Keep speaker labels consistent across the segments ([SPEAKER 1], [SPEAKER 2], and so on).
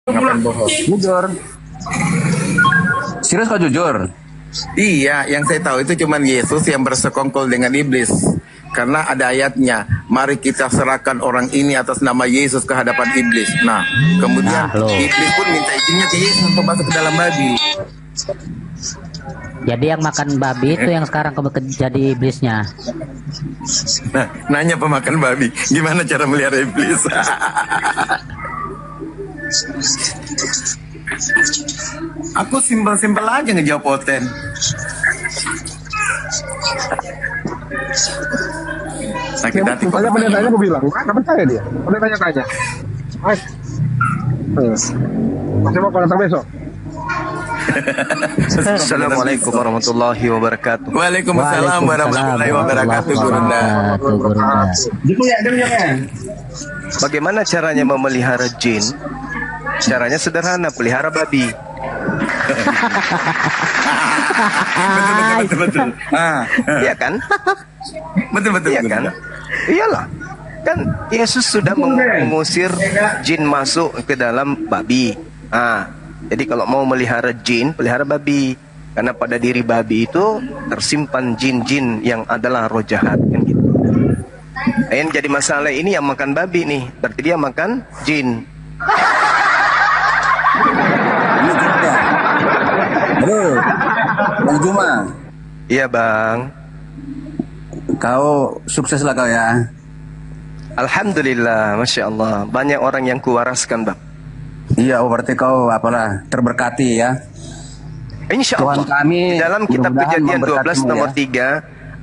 [SPEAKER 1] Ngapain bohong?
[SPEAKER 2] Jujur. Serius kau jujur?
[SPEAKER 1] Iya, yang saya tahu itu cuma Yesus yang bersekongkol dengan iblis. Karena ada ayatnya, mari kita serahkan orang ini atas nama Yesus ke hadapan iblis. Nah, kemudian iblis pun minta izinnya ke Yesus untuk masuk ke dalam babi.
[SPEAKER 3] Jadi yang makan babi itu yang sekarang jadi iblisnya.
[SPEAKER 1] Nah, nanya pemakan babi, gimana cara melihara iblis? Aku simpel-simpel aja ngejawab Oten. Sakit hati.
[SPEAKER 4] Tanya pendetanya aku bilang, nggak percaya dia. Pendetanya tanya. Masih mau datang besok?
[SPEAKER 5] Assalamualaikum warahmatullahi wabarakatuh.
[SPEAKER 1] Waalaikumsalam warahmatullahi wabarakatuh, Gurunda.
[SPEAKER 5] Bagaimana caranya memelihara jin? Caranya sederhana, pelihara babi.
[SPEAKER 1] Betul.
[SPEAKER 5] Iya kan?
[SPEAKER 1] Betul.
[SPEAKER 5] Iya kan? Iyalah. Kan Yesus sudah mengusir jin masuk ke dalam babi. Jadi kalau mau melihara jin, pelihara babi. Karena pada diri babi itu tersimpan jin-jin yang adalah roh jahat kan gitu. Yang jadi masalah ini yang makan babi nih, berarti dia makan jin.
[SPEAKER 2] Bang Juma.
[SPEAKER 5] Iya bang.
[SPEAKER 2] Kau sukseslah kau ya.
[SPEAKER 5] Alhamdulillah, Masya Allah. Banyak orang yang kuwaraskan bang.
[SPEAKER 2] Iya, berarti kau apalah terberkati ya.
[SPEAKER 5] Insya Allah.
[SPEAKER 2] Tuhan kami
[SPEAKER 5] di dalam kitab Kejadian 12 nomor
[SPEAKER 2] ya.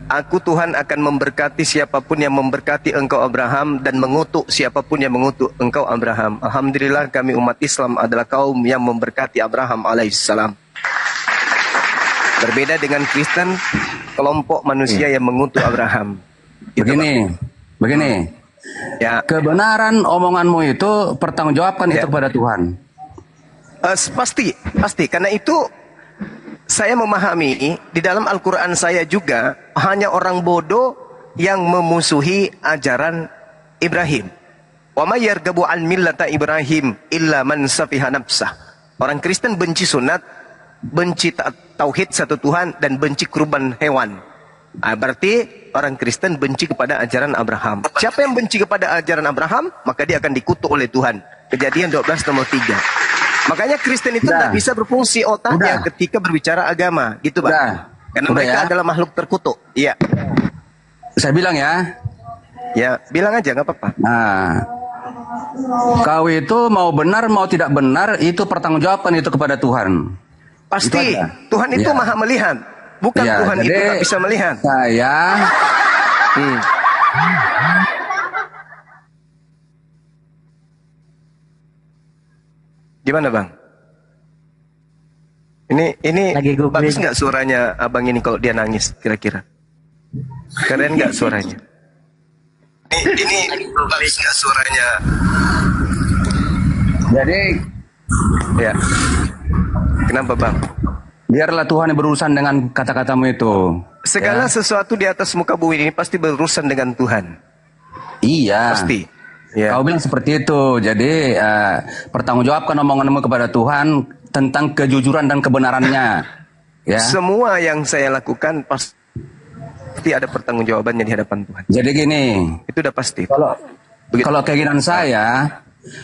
[SPEAKER 5] 3, aku Tuhan akan memberkati siapapun yang memberkati engkau Abraham dan mengutuk siapapun yang mengutuk engkau Abraham. Alhamdulillah kami umat Islam adalah kaum yang memberkati Abraham alaihissalam. Berbeda dengan Kristen, kelompok manusia yang mengutuk Abraham.
[SPEAKER 2] Begini.
[SPEAKER 5] Ya.
[SPEAKER 2] Kebenaran omonganmu itu pertanggungjawabkan itu kepada Tuhan.
[SPEAKER 5] Pasti. Karena itu saya memahami di dalam Al-Quran saya juga hanya orang bodoh yang memusuhi ajaran Ibrahim. Wa may yarghabu an millata Ibrahim illa man safiha nafsah. Orang Kristen benci sunat, benci tauhid satu Tuhan dan benci kurban hewan. Berarti orang Kristen benci kepada ajaran Abraham. Siapa yang benci kepada ajaran Abraham, maka dia akan dikutuk oleh Tuhan. Kejadian 12 nomor 3. Makanya Kristen itu tidak bisa berfungsi otaknya ketika berbicara agama, gitu Bang. Karena mereka adalah makhluk terkutuk. Iya.
[SPEAKER 2] Saya bilang ya.
[SPEAKER 5] Ya, bilang aja nggak apa-apa.
[SPEAKER 2] Nah, kau itu mau benar mau tidak benar itu pertanggungjawabkan itu kepada Tuhan.
[SPEAKER 5] Pasti. Tuhan itu maha melihat. Bukan Tuhan itu tak bisa melihat.
[SPEAKER 2] Saya.
[SPEAKER 5] Gimana bang? Ini bagus nggak suaranya abang ini kalau dia nangis kira-kira? Keren nggak suaranya? Ini bagus nggak suaranya?
[SPEAKER 2] Jadi,
[SPEAKER 5] ya. Kenapa bang?
[SPEAKER 2] Biarlah Tuhan yang berurusan dengan kata-katamu itu.
[SPEAKER 5] Segala sesuatu di atas muka bumi ini pasti berurusan dengan Tuhan.
[SPEAKER 2] Iya.
[SPEAKER 5] Pasti. Ya.
[SPEAKER 2] Kau bilang seperti itu. Jadi pertanggungjawabkan omonganmu kepada Tuhan tentang kejujuran dan kebenarannya. Ya.
[SPEAKER 5] Semua yang saya lakukan pasti ada pertanggungjawabannya di hadapan Tuhan.
[SPEAKER 2] Jadi gini.
[SPEAKER 5] Itu udah pasti.
[SPEAKER 2] Kalau keinginan saya,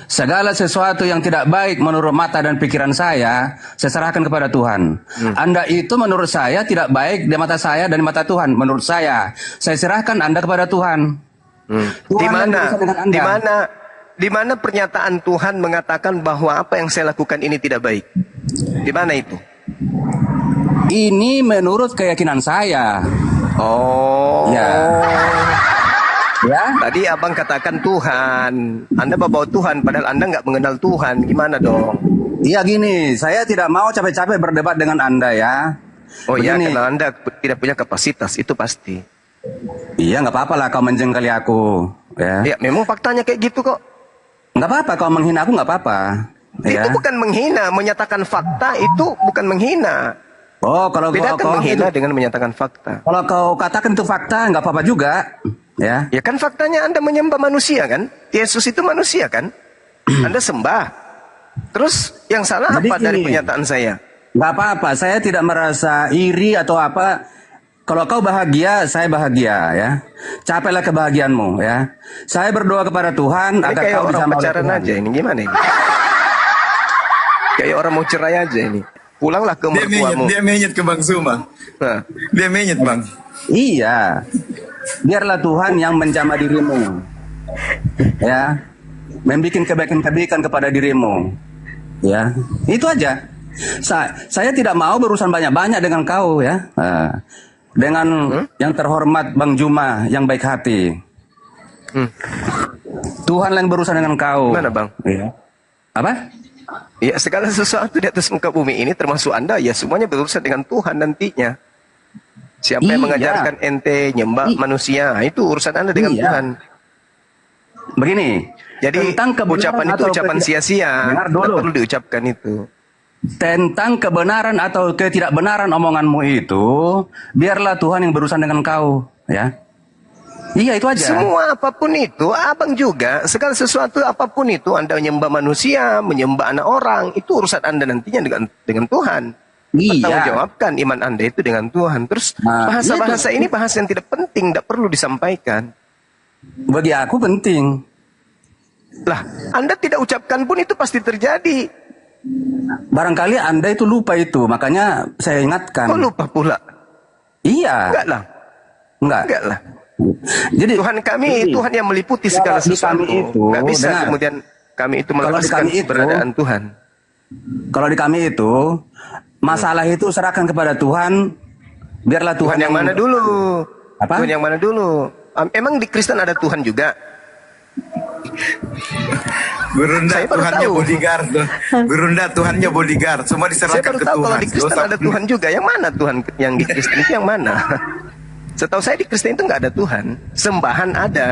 [SPEAKER 2] segala sesuatu yang tidak baik menurut mata dan pikiran saya serahkan kepada Tuhan. Anda itu menurut saya tidak baik di mata saya dan di mata Tuhan. Menurut saya serahkan Anda kepada Tuhan.
[SPEAKER 5] Di mana pernyataan Tuhan mengatakan bahwa apa yang saya lakukan ini tidak baik? Di mana itu?
[SPEAKER 2] Ini menurut keyakinan saya.
[SPEAKER 5] Oh.
[SPEAKER 2] Ya.
[SPEAKER 5] Tadi abang katakan Tuhan. Anda bawa Tuhan padahal Anda nggak mengenal Tuhan. Gimana dong?
[SPEAKER 2] Iya gini, saya tidak mau capek-capek berdebat dengan Anda ya.
[SPEAKER 5] Oh iya, karena Anda tidak punya kapasitas, itu pasti.
[SPEAKER 2] Iya, nggak apa-apa lah kau menjengkeli aku.
[SPEAKER 5] Ya, memang faktanya kayak gitu kok.
[SPEAKER 2] Nggak apa-apa, kau menghina aku nggak apa-apa.
[SPEAKER 5] Itu bukan menghina, menyatakan fakta itu bukan menghina.
[SPEAKER 2] Oh, kalau
[SPEAKER 5] bedakan menghina dengan menyatakan fakta.
[SPEAKER 2] Kalau kau katakan itu fakta, nggak apa-apa juga. Ya
[SPEAKER 5] kan faktanya Anda menyembah manusia kan? Yesus itu manusia kan? Anda sembah. Terus yang salah
[SPEAKER 2] Jadi
[SPEAKER 5] apa dari
[SPEAKER 2] gini.
[SPEAKER 5] pernyataan saya?
[SPEAKER 2] Nggak apa-apa, saya tidak merasa iri atau apa. Kalau kau bahagia, saya bahagia ya. Capailah kebahagiaanmu ya. Saya berdoa kepada Tuhan
[SPEAKER 5] Ini
[SPEAKER 2] agar
[SPEAKER 5] kayak
[SPEAKER 2] kau bisa
[SPEAKER 5] orang
[SPEAKER 2] oleh
[SPEAKER 5] pacaran
[SPEAKER 2] Tuhan.
[SPEAKER 5] aja ini, gimana ini? Kayak orang mau cerai aja ini. Pulanglah ke mertuamu.
[SPEAKER 1] Dia menyet ke Bang Suma.
[SPEAKER 5] Nah,
[SPEAKER 1] Dia menyet Bang.
[SPEAKER 2] Iya. Biarlah Tuhan yang menjamah dirimu. Ya. Membikin kebaikan-kebaikan kepada dirimu. Ya. Itu aja. Saya tidak mau berurusan banyak-banyak dengan kau ya. Dengan yang terhormat Bang Juma yang baik hati. Tuhan yang berurusan dengan kau.
[SPEAKER 5] Mana, Bang?
[SPEAKER 2] Iya. Apa?
[SPEAKER 5] ya segala sesuatu di atas muka bumi ini termasuk Anda ya semuanya berurusan dengan Tuhan nantinya. Siapa yang
[SPEAKER 2] Iya.
[SPEAKER 5] mengajarkan ente nyembah manusia, itu urusan Anda dengan
[SPEAKER 2] Iya.
[SPEAKER 5] Tuhan.
[SPEAKER 2] Begini.
[SPEAKER 5] Jadi
[SPEAKER 2] tentang kebenaran
[SPEAKER 5] ucapan itu
[SPEAKER 2] atau
[SPEAKER 5] ucapan sia-sia.
[SPEAKER 2] Dengar
[SPEAKER 5] Tidak
[SPEAKER 2] dulu.
[SPEAKER 5] perlu diucapkan itu.
[SPEAKER 2] Tentang kebenaran atau ketidakbenaran omonganmu itu, biarlah Tuhan yang berurusan dengan kau, ya. Iya, itu aja.
[SPEAKER 5] Semua apapun itu, abang juga, segala sesuatu apapun itu, Anda menyembah manusia, menyembah anak orang, itu urusan Anda nantinya dengan Tuhan.
[SPEAKER 2] Iya.
[SPEAKER 5] Bertanggungjawabkan iman Anda itu dengan Tuhan. Terus
[SPEAKER 2] Nah,
[SPEAKER 5] bahasa-bahasa ini bahasa yang tidak penting, tidak perlu disampaikan.
[SPEAKER 2] Bagi aku penting.
[SPEAKER 5] Lah, Anda tidak ucapkan pun itu pasti terjadi.
[SPEAKER 2] Barangkali Anda itu lupa itu, makanya saya ingatkan.
[SPEAKER 5] Kok lupa pula?
[SPEAKER 2] Iya.
[SPEAKER 5] Enggak lah,
[SPEAKER 2] Enggak.
[SPEAKER 5] enggak lah.
[SPEAKER 2] Jadi
[SPEAKER 5] Tuhan kami,
[SPEAKER 2] ini,
[SPEAKER 5] Tuhan yang meliputi segala
[SPEAKER 2] kalau di
[SPEAKER 5] sesuatu.
[SPEAKER 2] kami itu,
[SPEAKER 5] Nggak bisa
[SPEAKER 2] dengar.
[SPEAKER 5] kemudian kami itu
[SPEAKER 2] Kalau di
[SPEAKER 5] melepaskan
[SPEAKER 2] kami itu,
[SPEAKER 5] keberadaan Tuhan.
[SPEAKER 2] kalau di kami itu, masalah itu serahkan kepada Tuhan, biarlah
[SPEAKER 5] Tuhan yang mana dulu?
[SPEAKER 2] Apa?
[SPEAKER 5] Tuhan yang mana dulu? Emang di Kristen ada Tuhan juga?
[SPEAKER 1] Gurunda
[SPEAKER 5] Saya baru
[SPEAKER 1] Tuhannya
[SPEAKER 5] tahu.
[SPEAKER 1] bodyguard. Gurunda Tuhannya bodyguard. Semua
[SPEAKER 5] Saya
[SPEAKER 1] diserahkan
[SPEAKER 5] baru
[SPEAKER 1] ke
[SPEAKER 5] tahu
[SPEAKER 1] Tuhan.
[SPEAKER 5] kalau di Kristen
[SPEAKER 1] Nggak usah-
[SPEAKER 5] ada Tuhan juga. Yang mana Tuhan yang di Kristen itu yang mana? Setahu saya di Kristen itu nggak ada Tuhan. Sembahan ada.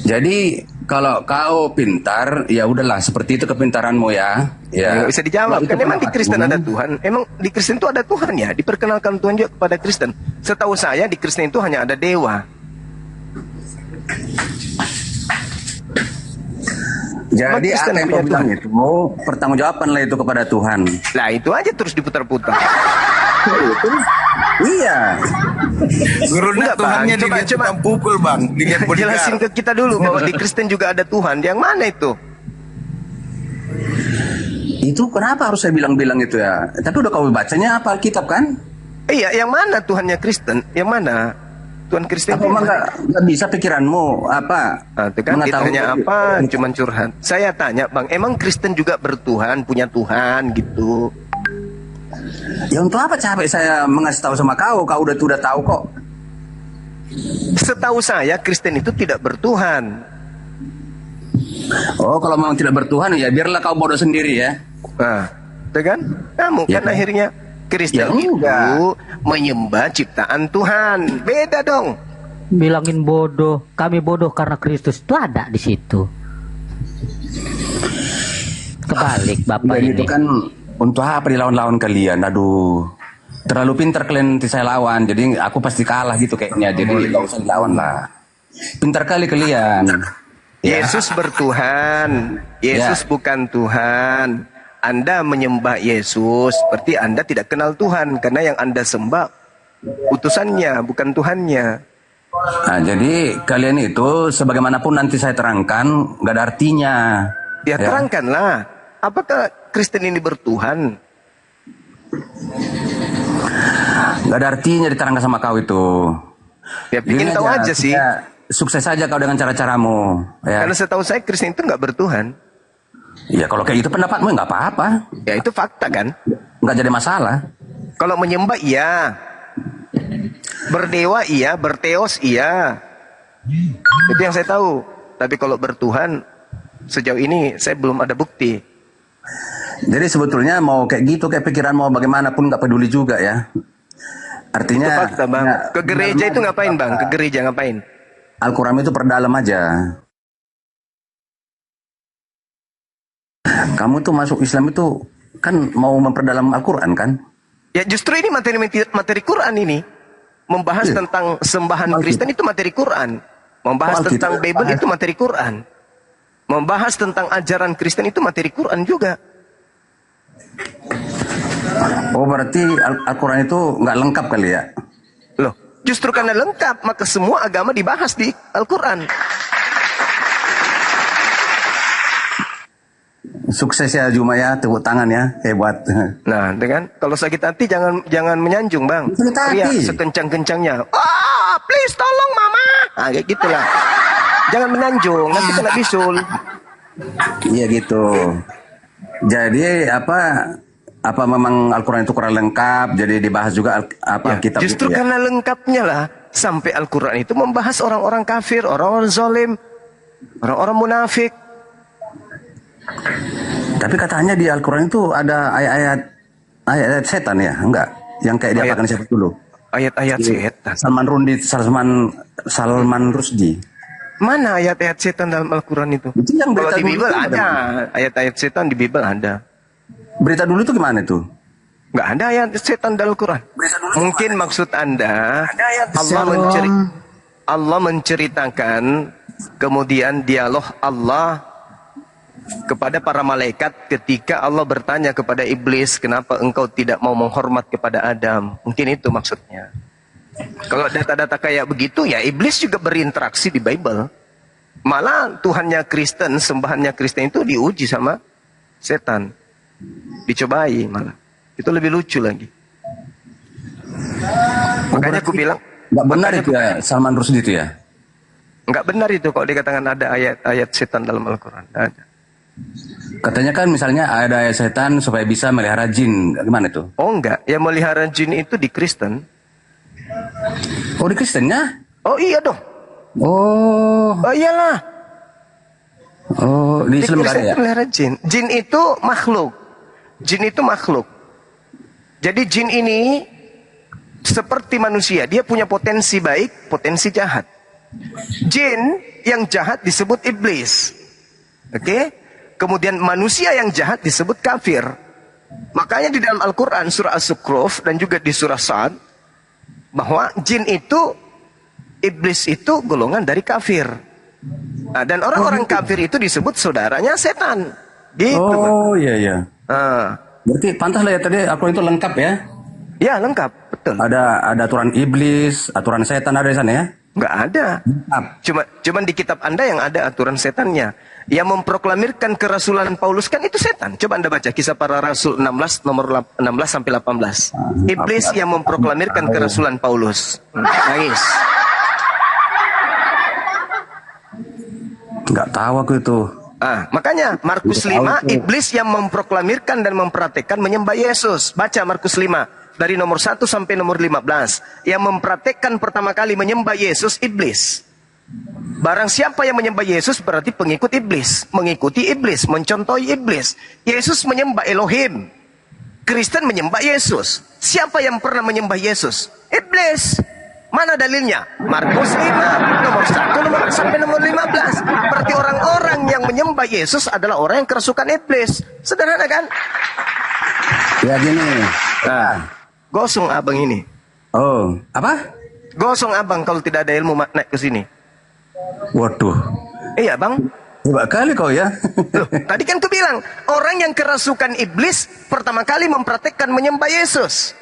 [SPEAKER 2] Jadi kalau kau pintar, ya udahlah seperti itu kepintaranmu ya. Ya.
[SPEAKER 5] Nggak bisa dijawab.
[SPEAKER 2] Kalau
[SPEAKER 5] Kan
[SPEAKER 2] itu
[SPEAKER 5] emang di Kristen
[SPEAKER 2] pendapatmu.
[SPEAKER 5] ada Tuhan. Emang di Kristen itu ada Tuhan ya. Diperkenalkan Tuhan juga kepada Kristen. Setahu saya di Kristen itu hanya ada dewa.
[SPEAKER 2] Jadi
[SPEAKER 5] Kristen
[SPEAKER 2] apa yang
[SPEAKER 5] punya
[SPEAKER 2] kau bilang
[SPEAKER 5] Tuhan.
[SPEAKER 2] itu, pertanggungjawabanlah itu kepada Tuhan.
[SPEAKER 5] Lah itu aja terus diputar-putar.
[SPEAKER 2] Iya.
[SPEAKER 1] Gurunda
[SPEAKER 5] Enggak, Bang.
[SPEAKER 1] Tuhannya
[SPEAKER 5] Coba-
[SPEAKER 1] dilihat tukang pukul bang. Dilihat bodyguard.
[SPEAKER 5] Jelasin ke kita dulu bahwa di Kristen juga ada Tuhan. Yang mana itu?
[SPEAKER 2] Itu kenapa harus saya bilang-bilang itu ya? Tapi udah kau bacanya apa Alkitab kan?
[SPEAKER 5] Iya, yang mana Tuhannya Kristen? Yang mana? Tuhan Kristen
[SPEAKER 2] Apa
[SPEAKER 5] itu yang
[SPEAKER 2] emang
[SPEAKER 5] mana?
[SPEAKER 2] nggak bisa pikiranmu apa?
[SPEAKER 5] Nah, itu kan ditanya apa? Cuman curhat. Saya tanya, Bang, emang Kristen juga bertuhan, punya Tuhan gitu?
[SPEAKER 2] Ya untuk apa capek saya mengasih tahu sama kau? Kau udah tahu kok.
[SPEAKER 5] Setahu saya Kristen itu tidak bertuhan.
[SPEAKER 2] Oh, kalau memang tidak bertuhan ya biarlah kau bodoh sendiri ya.
[SPEAKER 5] Nah, itu kan? Kamu
[SPEAKER 2] Ya,
[SPEAKER 5] kan
[SPEAKER 2] kan?
[SPEAKER 5] akhirnya Kristen
[SPEAKER 2] Ya,
[SPEAKER 5] itu
[SPEAKER 2] enggak.
[SPEAKER 5] menyembah ciptaan Tuhan. Beda dong.
[SPEAKER 3] Bilangin bodoh, kami bodoh karena Kristus itu ada di situ. Kebalik Bapak
[SPEAKER 2] Dan
[SPEAKER 3] ini.
[SPEAKER 2] itu kan untuk apa dilawan-lawan kalian? Aduh. Terlalu pintar kalian nanti saya lawan. Jadi aku pasti kalah gitu kayaknya. Jadi nggak usah dilawan lah. Pintar kali kalian. Ya.
[SPEAKER 5] Yesus bertuhan. Yesus bukan Tuhan. Anda menyembah Yesus, berarti Anda tidak kenal Tuhan. Karena yang Anda sembah utusannya, bukan Tuhannya.
[SPEAKER 2] Nah, jadi kalian itu sebagaimanapun nanti saya terangkan nggak ada artinya.
[SPEAKER 5] Ya terangkanlah. Apakah Kristen ini bertuhan?
[SPEAKER 2] Nggak ada artinya diterangkan sama kau itu.
[SPEAKER 5] Ya bikin
[SPEAKER 2] Gini
[SPEAKER 5] tahu aja sih.
[SPEAKER 2] ya, sukses saja kau dengan cara-caramu. Ya.
[SPEAKER 5] Karena setahu saya Kristen itu nggak bertuhan.
[SPEAKER 2] Ya kalau kayak gitu pendapatmu nggak apa-apa.
[SPEAKER 5] Ya itu fakta kan.
[SPEAKER 2] Nggak jadi masalah.
[SPEAKER 5] Kalau menyembah iya. Berdewa iya, berteos iya. Itu yang saya tahu. Tapi kalau bertuhan, sejauh ini saya belum ada bukti.
[SPEAKER 2] Jadi sebetulnya mau kayak gitu, kayak pikiran mau bagaimanapun nggak peduli juga ya. Artinya
[SPEAKER 5] Itu fakta bang.
[SPEAKER 2] ya,
[SPEAKER 5] Ke gereja itu ngapain bang? Ke gereja ngapain?
[SPEAKER 2] Al-Quran itu perdalam aja. Kamu tuh masuk Islam itu kan mau memperdalam Al-Quran kan?
[SPEAKER 5] Ya justru ini materi Quran ini. Membahas
[SPEAKER 2] Iya.
[SPEAKER 5] tentang sembahan
[SPEAKER 2] Alkitab.
[SPEAKER 5] Kristen itu materi Quran. Membahas
[SPEAKER 2] Alkitab
[SPEAKER 5] tentang Bible
[SPEAKER 2] bahas.
[SPEAKER 5] itu materi Quran. membahas tentang ajaran Kristen itu materi Quran juga.
[SPEAKER 2] Oh, berarti Al-Quran itu nggak lengkap kali ya?
[SPEAKER 5] Loh, justru karena lengkap, maka semua agama dibahas di Al-Quran.
[SPEAKER 2] Sukses ya Juma ya, tepuk tangan ya, hebat.
[SPEAKER 5] Nah, dengan kalau sakit hati jangan menyanjung, Bang.
[SPEAKER 2] Sakit hati.
[SPEAKER 5] Teriak sekencang-kencangnya. Ah, please tolong mama. Ah, kayak gitulah. Jangan menyanjung, nanti kena bisul.
[SPEAKER 2] Iya gitu. Jadi apa memang Al-Quran itu kurang lengkap, jadi dibahas juga
[SPEAKER 5] Ya,
[SPEAKER 2] kitab
[SPEAKER 5] justru
[SPEAKER 2] itu ya?
[SPEAKER 5] karena lengkapnya lah sampai Al-Quran itu membahas orang-orang kafir, orang-orang zalim, orang-orang munafik.
[SPEAKER 2] Tapi katanya di Al-Quran itu ada ayat-ayat setan ya, enggak? Yang kayak diapakan siapa dulu?
[SPEAKER 5] Ayat-ayat setan.
[SPEAKER 2] Salman Rusdi.
[SPEAKER 5] Mana ayat-ayat setan dalam Al-Quran itu?
[SPEAKER 2] Itu yang
[SPEAKER 5] Kalau
[SPEAKER 2] berita
[SPEAKER 5] di
[SPEAKER 2] dulu
[SPEAKER 5] Bible
[SPEAKER 2] itu
[SPEAKER 5] ada. Ayat-ayat setan di Bible ada.
[SPEAKER 2] Berita dulu itu gimana itu?
[SPEAKER 5] Nggak ada ayat setan dalam Al-Quran. Mungkin maksud Anda Allah menceritakan kemudian dialog Allah kepada para malaikat ketika Allah bertanya kepada iblis, kenapa engkau tidak mau menghormat kepada Adam? Mungkin itu maksudnya. Kalau data-data kayak begitu ya iblis juga berinteraksi di Bible. Malah Tuhannya Kristen, sembahannya Kristen itu diuji sama setan. Dicobai malah. Itu lebih lucu lagi. Makanya aku bilang
[SPEAKER 2] Nggak benar itu ya, Salman Rusdi itu ya?
[SPEAKER 5] nggak benar itu kalau dikatakan ada ayat-ayat setan dalam Al-Quran. Nggak ada.
[SPEAKER 2] Katanya kan misalnya ada ayat setan supaya bisa melihara jin. Gimana itu?
[SPEAKER 5] Oh enggak, yang melihara jin itu di Kristen.
[SPEAKER 2] Oh, di Kristennya?
[SPEAKER 5] Oh iya dong.
[SPEAKER 2] Oh,
[SPEAKER 5] Oh iyalah.
[SPEAKER 2] di Islam nggak ada
[SPEAKER 5] Kristen
[SPEAKER 2] ya?
[SPEAKER 5] itu melihara jin. Jin itu makhluk. Jin itu makhluk. Jadi jin ini seperti manusia. Dia punya potensi baik, potensi jahat. Jin yang jahat disebut iblis. Oke? Kemudian manusia yang jahat disebut kafir. Makanya di dalam Al-Quran surah As-Zukhruf dan juga di surah Sa'ad bahwa jin itu, iblis itu golongan dari kafir. Nah, dan orang-orang kafir itu disebut saudaranya setan. Gitu.
[SPEAKER 2] Oh, iya.
[SPEAKER 5] Nah,
[SPEAKER 2] Berarti pantas lah ya tadi Al-Quran itu lengkap ya?
[SPEAKER 5] ya lengkap, betul.
[SPEAKER 2] Ada aturan iblis, aturan setan ada di sana ya?
[SPEAKER 5] Nggak ada.
[SPEAKER 2] Lengkap.
[SPEAKER 5] Cuman di kitab Anda yang ada aturan setannya. Yang memproklamirkan kerasulan Paulus kan itu setan. Coba Anda baca kisah para rasul 16 nomor 16 sampai 18. Iblis yang memproklamirkan kerasulan Paulus. Nangis.
[SPEAKER 2] Nggak tahu aku itu.
[SPEAKER 5] Makanya Markus 5 iblis yang memproklamirkan dan mempraktekkan menyembah Yesus. Baca Markus 5 dari nomor 1 sampai nomor 15. Yang mempraktekkan pertama kali menyembah Yesus iblis. Barang siapa yang menyembah Yesus berarti pengikut iblis, mengikuti iblis, mencontohi iblis. Yesus menyembah Elohim. Kristen menyembah Yesus. Siapa yang pernah menyembah Yesus? Iblis. Mana dalilnya? Markus 5 nomor 1 sampai nomor 15. Berarti orang-orang yang menyembah Yesus adalah orang yang kerasukan iblis. Sederhana kan?
[SPEAKER 2] Ya gini.
[SPEAKER 5] Gosong abang ini.
[SPEAKER 2] Oh, apa?
[SPEAKER 5] Gosong abang kalau tidak ada ilmu naik ke sini.
[SPEAKER 2] Waduh.
[SPEAKER 5] Iya bang.
[SPEAKER 2] Hebat kali kau ya.
[SPEAKER 5] Loh, tadi kan ku bilang orang yang kerasukan iblis pertama kali mempraktekkan menyembah Yesus.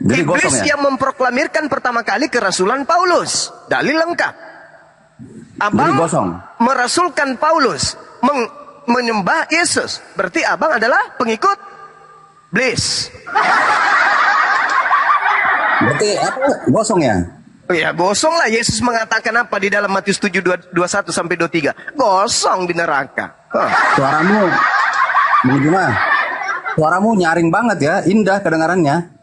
[SPEAKER 2] Jadi
[SPEAKER 5] Iblis
[SPEAKER 2] gosong ya?
[SPEAKER 5] yang memproklamirkan pertama kali kerasulan Paulus. Dalil lengkap. Abang
[SPEAKER 2] Jadi gosong.
[SPEAKER 5] merasulkan Paulus menyembah Yesus. Berarti abang adalah pengikut iblis.
[SPEAKER 2] Berarti apa? Gosong ya?
[SPEAKER 5] Ya gosong lah. Yesus mengatakan apa di dalam Matius 7 21 sampai 23? Gosong di neraka.
[SPEAKER 2] Suaramu gimana? Suaramu nyaring banget ya, indah kedengarannya.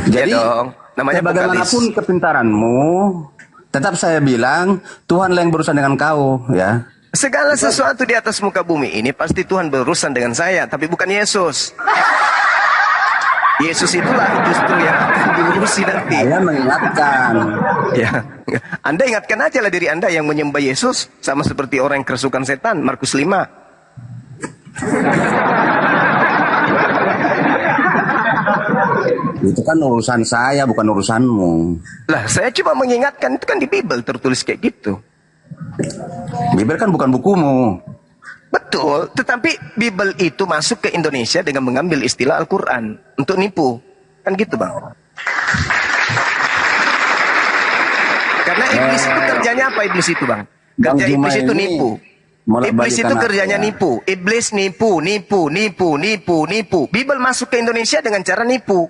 [SPEAKER 2] Jadi,
[SPEAKER 5] Ya dong. Namanya
[SPEAKER 2] bagaimanapun
[SPEAKER 5] vokalis.
[SPEAKER 2] kepintaranmu, tetap saya bilang Tuhan yang berurusan dengan kau, ya.
[SPEAKER 5] Segala sesuatu di atas muka bumi ini pasti Tuhan berurusan dengan saya, tapi bukan Yesus. Yesus itulah justru yang akan diurusi nanti.
[SPEAKER 2] Saya mengingatkan.
[SPEAKER 5] Ya, Anda ingatkan aja lah diri Anda yang menyembah Yesus sama seperti orang yang kerasukan setan. Markus 5.
[SPEAKER 2] Itu kan urusan saya, bukan urusanmu.
[SPEAKER 5] Lah, saya cuma mengingatkan itu kan di Bible tertulis kayak gitu.
[SPEAKER 2] Bible kan bukan bukumu.
[SPEAKER 5] Betul, tetapi Bible itu masuk ke Indonesia dengan mengambil istilah Al-Quran untuk nipu. Kan gitu, Bang. Karena iblis itu kerjanya apa iblis itu, Bang?
[SPEAKER 2] Bang
[SPEAKER 5] Kerja
[SPEAKER 2] Juma
[SPEAKER 5] iblis itu
[SPEAKER 2] ini
[SPEAKER 5] nipu. Iblis itu
[SPEAKER 2] bolak-balikan
[SPEAKER 5] kerjanya
[SPEAKER 2] aku, ya.
[SPEAKER 5] nipu. Iblis nipu. Bible masuk ke Indonesia dengan cara nipu.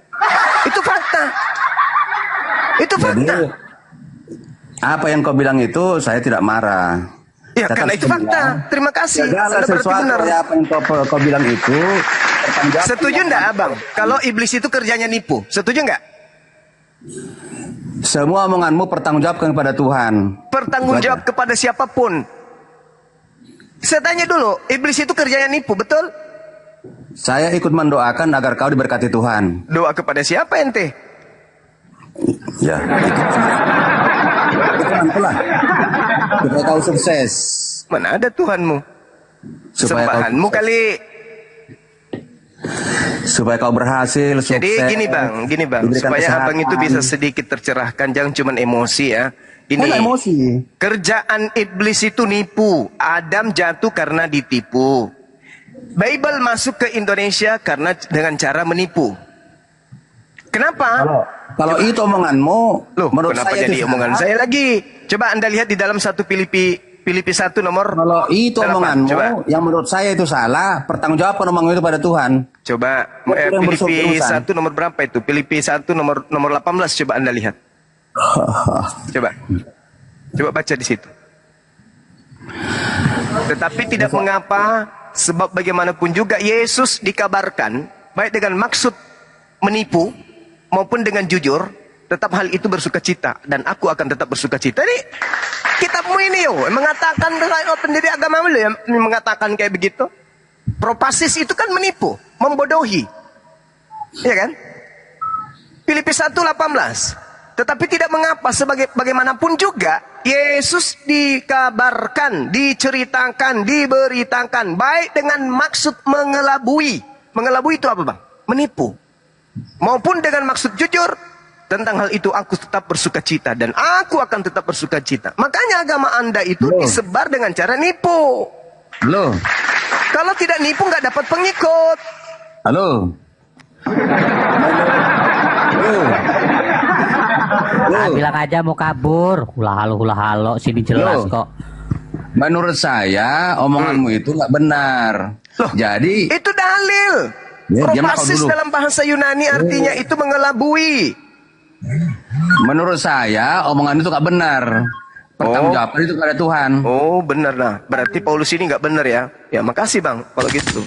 [SPEAKER 5] Itu fakta. Itu
[SPEAKER 2] Jadi,
[SPEAKER 5] fakta.
[SPEAKER 2] apa yang kau bilang itu saya tidak marah.
[SPEAKER 5] Ya,
[SPEAKER 2] Tetap
[SPEAKER 5] karena itu
[SPEAKER 2] saja,
[SPEAKER 5] fakta. Terima kasih.
[SPEAKER 2] segala
[SPEAKER 5] Anda berarti
[SPEAKER 2] sesuatu
[SPEAKER 5] benar.
[SPEAKER 2] ya, apa yang kau bilang itu bertanggung jawab.
[SPEAKER 5] Setuju enggak, Abang? Kalau iblis itu kerjanya nipu. Setuju enggak?
[SPEAKER 2] Semua omonganmu pertanggungjawabkan kepada Tuhan.
[SPEAKER 5] Bertanggung
[SPEAKER 2] Itu
[SPEAKER 5] jawab
[SPEAKER 2] aja.
[SPEAKER 5] kepada siapapun. Saya tanya dulu, iblis itu kerjanya nipu, betul?
[SPEAKER 2] Saya ikut mendoakan agar kau diberkati Tuhan.
[SPEAKER 5] Doa kepada siapa ente?
[SPEAKER 2] Ya, itu nantilah. Supaya kau sukses.
[SPEAKER 5] Mana ada Tuhanmu?
[SPEAKER 2] Supaya
[SPEAKER 5] Sembahanmu kali.
[SPEAKER 2] Supaya kau berhasil, sukses.
[SPEAKER 5] Jadi gini bang,
[SPEAKER 2] diberikan
[SPEAKER 5] supaya
[SPEAKER 2] kesehatan.
[SPEAKER 5] abang itu bisa sedikit tercerahkan, jangan cuma emosi ya. Ini
[SPEAKER 2] Bukan emosi.
[SPEAKER 5] kerjaan iblis itu nipu. Adam jatuh karena ditipu. Bible masuk ke Indonesia karena dengan cara menipu. Kenapa?
[SPEAKER 2] Kalau itu omonganmu,
[SPEAKER 5] Loh,
[SPEAKER 2] menurut
[SPEAKER 5] kenapa
[SPEAKER 2] saya
[SPEAKER 5] jadi
[SPEAKER 2] itu
[SPEAKER 5] omongan
[SPEAKER 2] salah.
[SPEAKER 5] saya lagi? Coba Anda lihat di dalam 1 Filipi 1 nomor
[SPEAKER 2] Kalau itu
[SPEAKER 5] 8.
[SPEAKER 2] omonganmu,
[SPEAKER 5] Coba,
[SPEAKER 2] yang menurut saya itu salah, pertanggungjawabkan omongan itu pada Tuhan.
[SPEAKER 5] coba
[SPEAKER 2] Yang
[SPEAKER 5] Filipi
[SPEAKER 2] berurusan.
[SPEAKER 5] 1 nomor berapa itu? Filipi 1 nomor 18, coba Anda lihat. Coba baca di situ. Tetapi tidak mengapa, sebab bagaimanapun juga Yesus dikabarkan baik dengan maksud menipu maupun dengan jujur, tetap hal itu bersukacita dan aku akan tetap bersukacita. Jadi kitabmu ini mengatakan pendiri agama lu yang mengatakan kayak begitu. Propasis itu kan menipu, membodohi. Iya kan? Filipi 1:18. Tetapi tidak mengapa, bagaimanapun juga Yesus dikabarkan, diceritakan, diberitakan baik dengan maksud mengelabui. Mengelabui itu apa, Bang? Menipu. Maupun dengan maksud jujur. Tentang hal itu aku tetap bersukacita dan aku akan tetap bersukacita. Makanya agama Anda itu disebar dengan cara nipu.
[SPEAKER 2] Halo,
[SPEAKER 5] Kalau tidak nipu nggak dapat pengikut.
[SPEAKER 2] halo.
[SPEAKER 3] Bilang aja mau kabur. Hula halo sini jelas
[SPEAKER 2] Loh.
[SPEAKER 3] kok.
[SPEAKER 2] Menurut saya omonganmu itu nggak benar.
[SPEAKER 5] Loh,
[SPEAKER 2] Jadi
[SPEAKER 5] itu dalil.
[SPEAKER 2] Ya, diam kau
[SPEAKER 5] Propasis
[SPEAKER 2] dulu.
[SPEAKER 5] dalam bahasa Yunani artinya itu mengelabui.
[SPEAKER 2] menurut saya omongan itu nggak benar. Pertanggungjawabkan itu kepada Tuhan.
[SPEAKER 5] Oh benar lah. Berarti Paulus ini nggak benar ya. Ya makasih bang kalau gitu.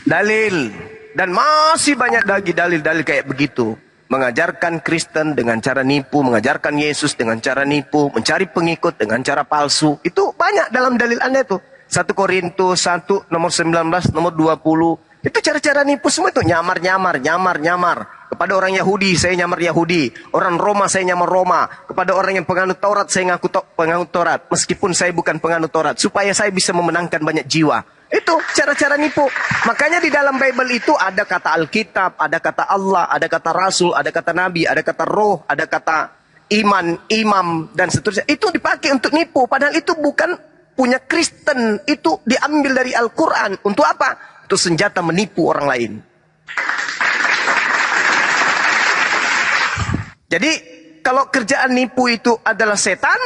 [SPEAKER 5] Dalil. Dan masih banyak lagi dalil-dalil kayak begitu. Mengajarkan Kristen dengan cara nipu. Mengajarkan Yesus dengan cara nipu. Mencari pengikut dengan cara palsu. Itu banyak dalam dalil Anda itu. 1 Korintus 1 nomor 19 nomor 20. Itu cara-cara nipu semua itu. Nyamar. Kepada orang Yahudi saya nyamar Yahudi. Orang Roma saya nyamar Roma. Kepada orang yang penganut Taurat saya ngaku penganut Taurat. Meskipun saya bukan penganut Taurat. Supaya saya bisa memenangkan banyak jiwa. Itu cara-cara nipu. Makanya di dalam Bible itu ada kata Alkitab, ada kata Allah, ada kata Rasul, ada kata Nabi, ada kata Roh, ada kata iman, imam, dan seterusnya. Itu dipakai untuk nipu. Padahal itu bukan punya Kristen. Itu diambil dari Al-Quran. Untuk apa? Untuk senjata menipu orang lain. Jadi kalau kerjaan nipu itu adalah setan,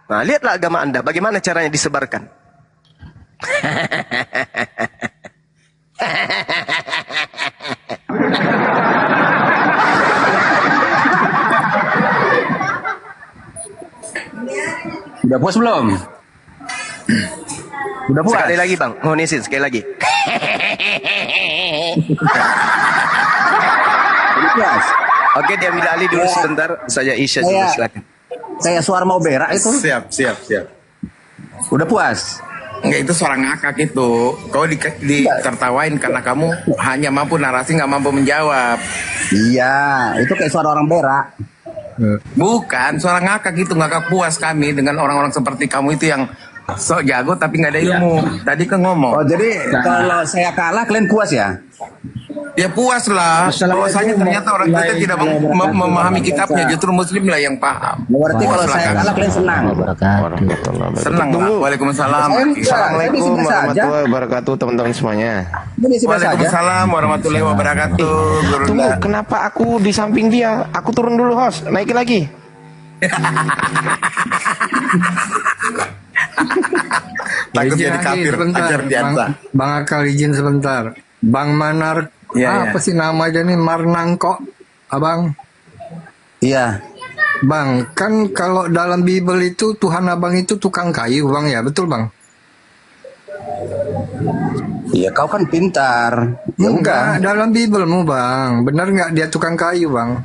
[SPEAKER 5] nah lihatlah agama Anda. Bagaimana caranya disebarkan.
[SPEAKER 2] Udah puas belum? Udah puas?
[SPEAKER 5] Sekali lagi bang, ngonisin sekali lagi.
[SPEAKER 2] Udah puas?
[SPEAKER 5] Oke, diambil alih dulu sebentar. Saya Isya dulu, silakan.
[SPEAKER 2] Kayak suara mau berak itu.
[SPEAKER 1] Siap.
[SPEAKER 2] Udah puas?
[SPEAKER 1] Enggak, itu suara ngakak itu. Kau ditertawain karena kamu hanya mampu narasi, nggak mampu menjawab.
[SPEAKER 2] Iya, itu kayak suara orang berak.
[SPEAKER 1] Bukan, suara ngakak itu. Ngakak puas kami dengan orang-orang seperti kamu itu yang sok jago tapi nggak ada ilmu. Tadi kan ngomong.
[SPEAKER 2] Oh, jadi kalau saya kalah kalian puas ya?
[SPEAKER 1] Ya puas lah. Bahwasanya ternyata orang kita tidak memahami kitabnya, justru Muslim lah yang paham.
[SPEAKER 2] Berarti kalau
[SPEAKER 1] Puas lah
[SPEAKER 2] saya
[SPEAKER 1] kan.
[SPEAKER 2] kalah kalian senang.
[SPEAKER 3] Wabarakatuh.
[SPEAKER 1] Senang lah. Waalaikumsalam.
[SPEAKER 6] Assalamualaikum warahmatullahi wabarakatuh teman-teman semuanya.
[SPEAKER 2] Ini sih biasa aja.
[SPEAKER 1] Waalaikumsalam warahmatullahi wabarakatuh. Guru
[SPEAKER 6] Tunggu,
[SPEAKER 1] Nda.
[SPEAKER 6] kenapa aku di samping dia? Aku turun dulu host, naik lagi.
[SPEAKER 1] Takut
[SPEAKER 7] Izin
[SPEAKER 1] jadi
[SPEAKER 7] lagi,
[SPEAKER 1] kafir.
[SPEAKER 7] sebentar.
[SPEAKER 1] Ajar biasa.
[SPEAKER 7] Bang Akal izin sebentar. Bang Manar,
[SPEAKER 1] Iya,
[SPEAKER 7] apa sih namanya nih, Marnangko, abang?
[SPEAKER 2] Iya.
[SPEAKER 7] Bang, kan kalau dalam Bible itu Tuhan abang itu tukang kayu, bang ya, betul bang?
[SPEAKER 2] Iya, kau kan pintar. Ya
[SPEAKER 7] Enggak,
[SPEAKER 2] udah.
[SPEAKER 7] dalam Biblemu bang, benar nggak dia tukang kayu bang?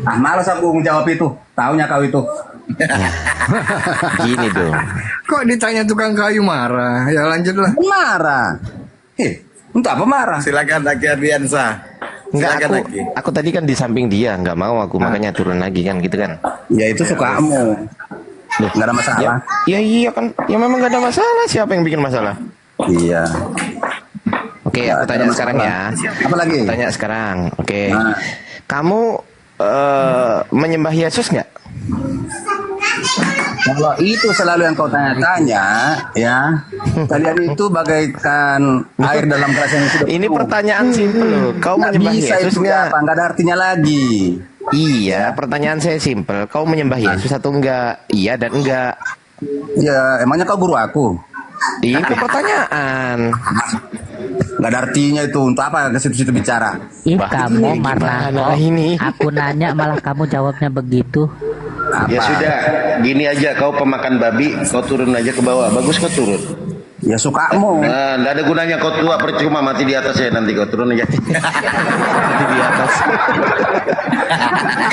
[SPEAKER 2] Ah, malas aku menjawab itu. Taunya kau itu.
[SPEAKER 6] Gini dong.
[SPEAKER 7] Kok ditanya tukang kayu marah? Ya lanjutlah.
[SPEAKER 2] Marah. Untuk apa marah?
[SPEAKER 1] Silakan Aki Ardiansa.
[SPEAKER 6] Enggak,
[SPEAKER 1] Silakan
[SPEAKER 6] aku,
[SPEAKER 1] Aki.
[SPEAKER 6] aku tadi kan di samping dia, nggak mau aku makanya turun lagi kan gitu kan.
[SPEAKER 2] Ya itu sukamu. Loh, nggak ada masalah.
[SPEAKER 6] Ya iya kan, ya memang nggak ada masalah. Siapa yang bikin masalah?
[SPEAKER 2] Iya.
[SPEAKER 6] Oke, aku
[SPEAKER 2] Nggak
[SPEAKER 6] tanya
[SPEAKER 2] ada
[SPEAKER 6] sekarang ya.
[SPEAKER 2] masalah. Apa lagi?
[SPEAKER 6] Tanya sekarang. Oke.
[SPEAKER 2] Nah.
[SPEAKER 6] Kamu menyembah Yesus nggak?
[SPEAKER 2] Kalau itu selalu yang kau tanya-tanya, ya, kalian itu bagaikan air dalam gelas yang sudah
[SPEAKER 6] Ini
[SPEAKER 2] penuh.
[SPEAKER 6] pertanyaan simpel loh. Kau
[SPEAKER 2] Nggak
[SPEAKER 6] menyembah
[SPEAKER 2] bisa
[SPEAKER 6] Yesus
[SPEAKER 2] itu
[SPEAKER 6] nggak?
[SPEAKER 2] apa? Nggak ada artinya lagi.
[SPEAKER 6] Iya, pertanyaan saya simpel. Kau menyembah Yesus atau enggak? Iya dan enggak.
[SPEAKER 2] Ya, emangnya kau guru aku?
[SPEAKER 6] Itu pertanyaan.
[SPEAKER 2] Nggak ada artinya itu. Untuk apa ke situ-situ bicara?
[SPEAKER 3] Ih,
[SPEAKER 6] Bah,
[SPEAKER 3] kamu
[SPEAKER 6] ini
[SPEAKER 3] Marnangko.
[SPEAKER 6] gimana ini?
[SPEAKER 3] Aku nanya malah kamu jawabnya begitu.
[SPEAKER 2] Apa?
[SPEAKER 8] Ya sudah, gini aja, kau pemakan babi, kau turun aja ke bawah. Bagus kau turun.
[SPEAKER 2] Ya sukamu.
[SPEAKER 8] Nah, nggak ada gunanya kau tua, percuma mati di atas ya, nanti kau turun aja.
[SPEAKER 6] Mati di atas.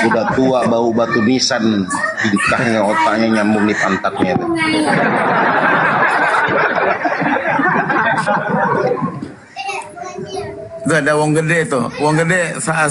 [SPEAKER 8] Udah tua, bau batu nisan di dekahnya, otaknya nyambung di pantatnya.
[SPEAKER 1] Itu ada wong gede tuh. Wong gede asal